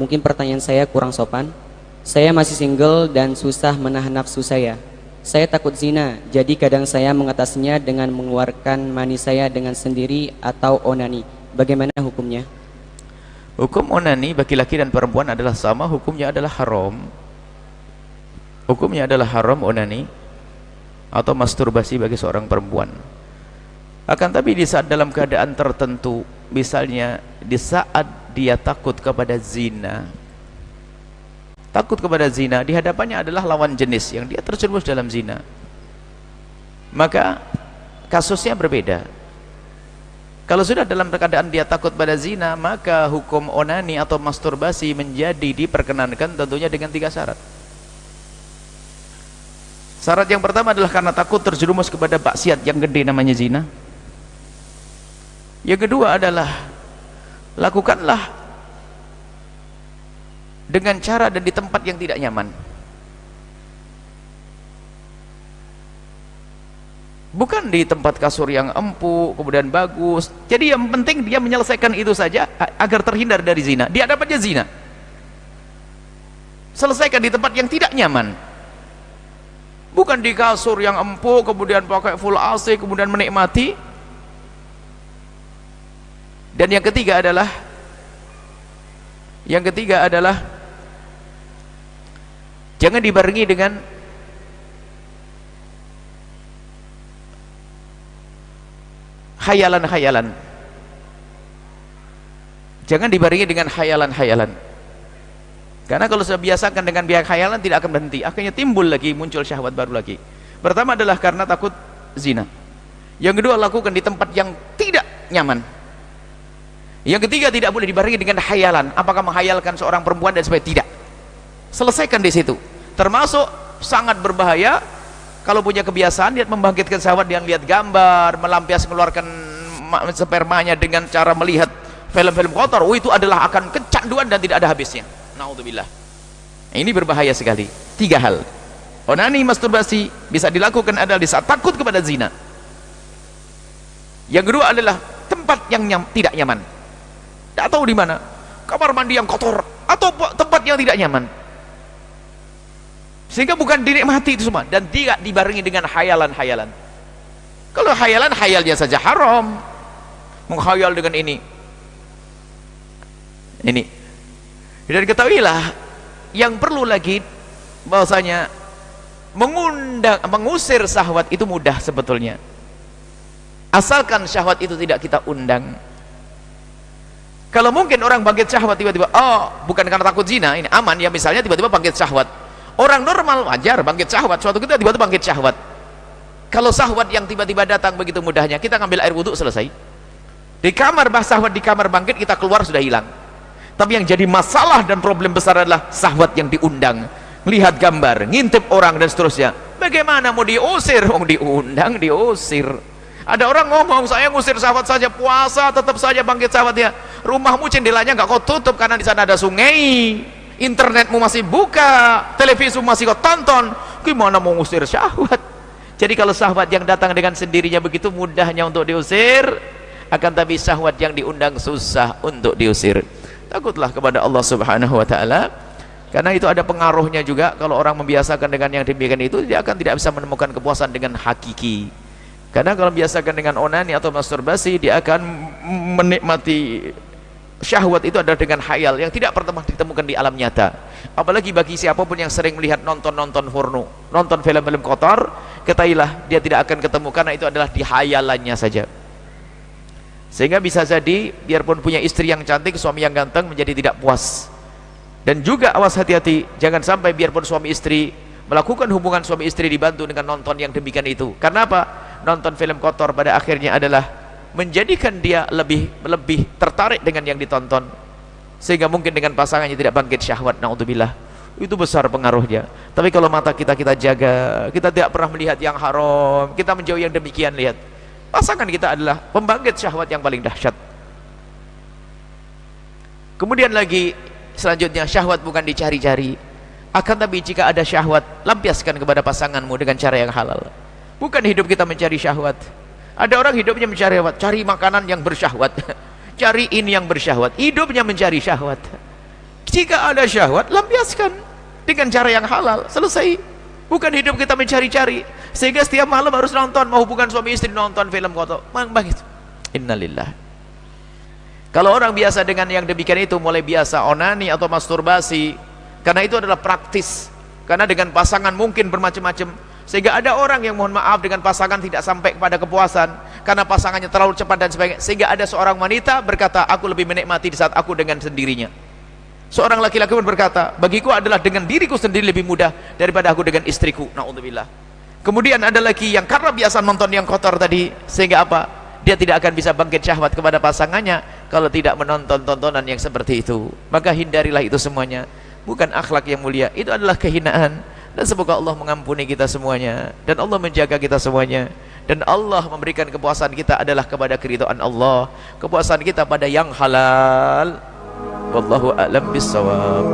mungkin pertanyaan saya kurang sopan. Saya masih single dan susah menahan nafsu saya. Saya takut zina, jadi kadang saya mengatasinya dengan mengeluarkan mani saya dengan sendiri atau onani. Bagaimana hukumnya? Hukum onani bagi laki dan perempuan adalah sama, hukumnya adalah haram. Hukumnya adalah haram onani atau masturbasi bagi seorang perempuan. Akan tapi di saat dalam keadaan tertentu, misalnya di saat dia takut kepada zina, di hadapannya adalah lawan jenis yang dia terjerumus dalam zina, maka kasusnya berbeda. Kalau sudah dalam keadaan dia takut pada zina, maka hukum onani atau masturbasi menjadi diperkenankan tentunya dengan 3 syarat. Syarat yang pertama adalah karena takut terjerumus kepada maksiat yang gede namanya zina. Yang kedua adalah lakukanlah dengan cara dan di tempat yang tidak nyaman. Bukan di tempat kasur yang empuk kemudian bagus. Jadi yang penting dia menyelesaikan itu saja agar terhindar dari zina. Dia dapatnya zina. Selesaikan di tempat yang tidak nyaman. Bukan di kasur yang empuk kemudian pakai full AC kemudian menikmati. Dan yang ketiga adalah jangan dibarengi dengan khayalan-khayalan. Jangan dibarengi dengan khayalan-khayalan. Karena kalau sudah biasakan dengan biak khayalan tidak akan berhenti. Akhirnya timbul lagi, muncul syahwat baru lagi. Pertama adalah karena takut zina. Yang kedua lakukan di tempat yang tidak nyaman. Yang ketiga tidak boleh dibarengi dengan khayalan. Apakah menghayalkan seorang perempuan dan sebagainya? Tidak. Selesaikan di situ. Termasuk sangat berbahaya kalau punya kebiasaan dia membangkitkan syahwat dengan lihat gambar, melampias mengeluarkan spermanya dengan cara melihat film-film kotor. Oh, itu adalah akan kecanduan dan tidak ada habisnya. Naudzubillah. Ini berbahaya sekali. 3 hal. Onani, masturbasi bisa dilakukan adalah di saat takut kepada zina. Yang kedua adalah tempat yang tidak nyaman. Tidak tahu di mana, kamar mandi yang kotor atau tempat yang tidak nyaman, sehingga bukan dinikmati itu semua. Dan tidak dibarengi dengan khayalan-khayalan. Kalau khayalan, khayalnya saja haram. Menghayal dengan ini. Dan ketahuilah yang perlu lagi bahwasanya mengusir syahwat itu mudah sebetulnya, asalkan syahwat itu tidak kita undang. Kalau mungkin orang bangkit syahwat tiba-tiba, oh bukan karena takut zina, ini aman ya, misalnya tiba-tiba bangkit syahwat. Orang normal wajar bangkit syahwat, suatu ketika tiba-tiba bangkit syahwat. Kalau syahwat yang tiba-tiba datang begitu mudahnya, kita ngambil air wudhu selesai. Di kamar syahwat di kamar bangkit, kita keluar sudah hilang. Tapi yang jadi masalah dan problem besar adalah syahwat yang diundang. Lihat gambar, ngintip orang dan seterusnya. Bagaimana mau diusir? Diundang, diusir. Ada orang ngomong, saya ngusir syahwat saja, puasa tetap saja bangkit syahwatnya. Rumahmu jendelanya nggak kau tutup karena di sana ada sungai, internetmu masih buka, televisimu masih kau tonton, gimana mau ngusir syahwat? Jadi kalau syahwat yang datang dengan sendirinya begitu mudahnya untuk diusir, akan tapi syahwat yang diundang susah untuk diusir. Takutlah kepada Allah Subhanahu wa taala, karena itu ada pengaruhnya juga. Kalau orang membiasakan dengan yang demikian itu, dia akan tidak bisa menemukan kepuasan dengan hakiki. Karena kalau biasakan dengan onani atau masturbasi, dia akan menikmati syahwat itu adalah dengan khayal yang tidak pernah ditemukan di alam nyata. Apalagi bagi siapapun yang sering melihat nonton porno, nonton film-film kotor, ketahuilah dia tidak akan ketemu, karena itu adalah di khayalannya saja. Sehingga bisa jadi biarpun punya istri yang cantik, suami yang ganteng, menjadi tidak puas. Dan juga awas, hati-hati, jangan sampai biarpun suami istri melakukan hubungan suami istri dibantu dengan nonton yang demikian itu. Karena apa? Nonton film kotor pada akhirnya adalah menjadikan dia lebih tertarik dengan yang ditonton, sehingga mungkin dengan pasangannya tidak bangkit syahwat. Naudzubillah. Itu besar pengaruhnya. Tapi kalau mata kita jaga, kita tidak pernah melihat yang haram, kita menjauhi yang demikian, lihat pasangan kita adalah pembangkit syahwat yang paling dahsyat. Kemudian lagi selanjutnya, syahwat bukan dicari-cari, akan tapi jika ada syahwat, lampiaskan kepada pasanganmu dengan cara yang halal. Bukan hidup kita mencari syahwat. Ada orang hidupnya mencari syahwat, cari makanan yang bersyahwat, cari ini yang bersyahwat, hidupnya mencari syahwat. Jika ada syahwat, lampiaskan dengan cara yang halal, selesai. Bukan hidup kita mencari-cari sehingga setiap malam harus nonton, mau hubungan suami istri nonton film kotor. Begitu. Innalillah. Kalau orang biasa dengan yang demikian itu, mulai biasa onani atau masturbasi, karena itu adalah praktis. Karena dengan pasangan mungkin bermacam-macam, sehingga ada orang yang mohon maaf dengan pasangan tidak sampai kepada kepuasan karena pasangannya terlalu cepat dan sebagainya, sehingga ada seorang wanita berkata, aku lebih menikmati di saat aku dengan sendirinya. Seorang laki-laki pun berkata, bagiku adalah dengan diriku sendiri lebih mudah daripada aku dengan istriku. Na'udzubillah. Kemudian ada lagi yang karena biasa nonton yang kotor tadi, sehingga apa? Dia tidak akan bisa bangkit syahwat kepada pasangannya kalau tidak menonton tontonan yang seperti itu. Maka hindarilah itu semuanya. Bukan akhlak yang mulia, itu adalah kehinaan. Dan semoga Allah mengampuni kita semuanya, dan Allah menjaga kita semuanya, dan Allah memberikan kepuasan kita adalah kepada keridhaan Allah, kepuasan kita pada yang halal. Wallahu a'lam bissawab.